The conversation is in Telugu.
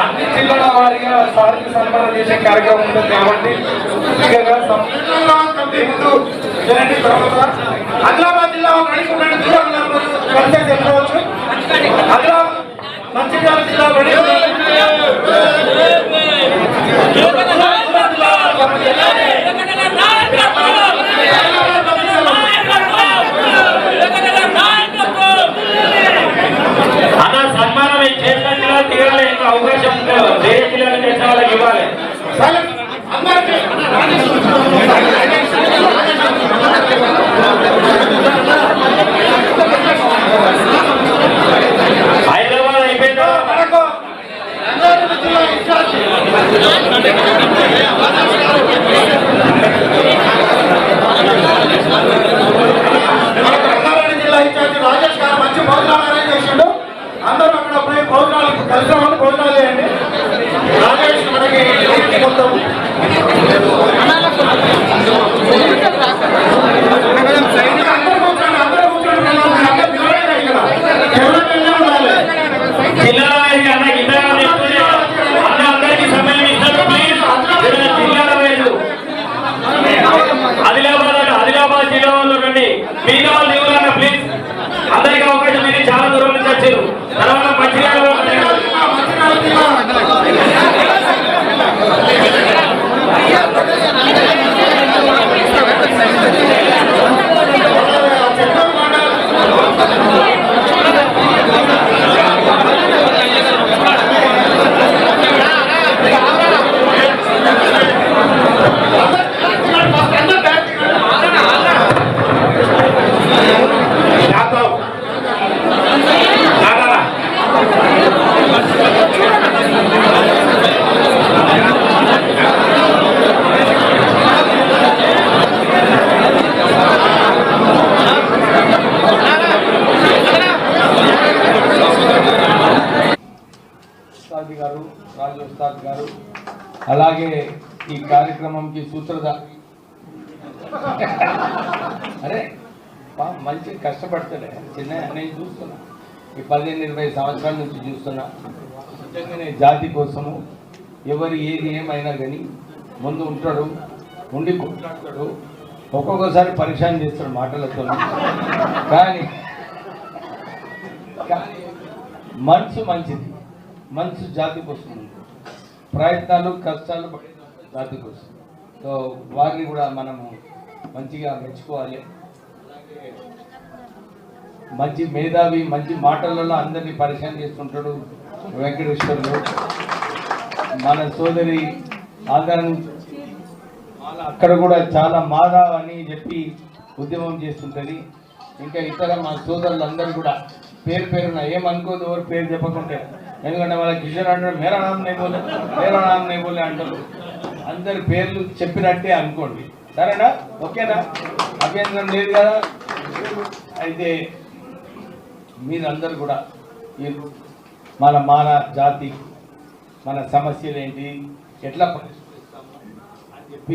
అన్ని జిల్లాల వారిగా సారికి సన్మానం చేసే కార్యక్రమం ఉంటుంది కాబట్టి ఆదిలాబాద్ జిల్లా చెప్పవచ్చు. ఆదిలాబాద్ మంచిర్యాల జిల్లా అన్న సన్మానం చేసినట్టుగా తీరాలి. ఇంకా అవకాశం వేరే జిల్లాలకు చేసిన వాళ్ళకి ఇవ్వాలి. హైదరాబాద్ అయిపోయిందా రంగారెడ్డి జిల్లా ఇన్ఛార్జి రాజేష్ గారు మంచి భోజనాలు అరేంజ్ చేసిండు. అందరూ అక్కడ పోయి భోజనాలు కలిసిన వాళ్ళు భోజనాలు చేయండి. రాజేష్ మనకి మొత్తం ఆదిలాబాద్ జిల్లా వాళ్ళు రండి. మిగతా వాళ్ళు ఎవరన్నా ప్లీజ్ అందరికీ అవకాశం. మీరు చాలా దూరం నుంచి వచ్చారు. తర్వాత మంచిర్యాల గారు రాజు ఉస్తాద్ గారు అలాగే ఈ కార్యక్రమంకి సూత్రధారి అరే మంచి కష్టపడతాడే చిన్న నేను చూస్తున్నా. ఈ 15-20 సంవత్సరాల నుంచి చూస్తున్నా. నిజంగానే జాతి కోసము ఎవరు ఏది ఏమైనా కానీ ముందు ఉంటాడు, ఉండి కొట్లాడతాడు. ఒక్కొక్కసారి పరిశాన్ చేస్తాడు మాటలతో. కానీ మనసు మంచిది. మనసు జాతి కోసం ప్రయత్నాలు కష్టాలు పడే జాతి కోసం. సో వారిని కూడా మనము మంచిగా మెచ్చుకోవాలి. మంచి మేధావి, మంచి మాటలలో అందరినీ పరిచయం చేస్తుంటాడు వెంకటేశ్వర్లు. మన సోదరి ఆదరణ అక్కడ కూడా చాలా మాధవ్ అని చెప్పి ఉద్యమం చేస్తుంటుంది. ఇంకా ఇతర మా సోదరులందరూ కూడా పేరు పేరున ఏమనుకోదు, ఎవరు పేరు చెప్పకుంటే. ఎందుకంటే వాళ్ళ కిషోర్ అంటారు మేరా నామ్ నే బోలే అంటారు. అందరి పేర్లు చెప్పినట్టే అనుకోండి. సరేనా? ఓకేనా? అభ్యంతరం లేదు కదా? అయితే మీరందరూ కూడా మన జాతి, మన సమస్యలు ఏంటి, ఎట్లా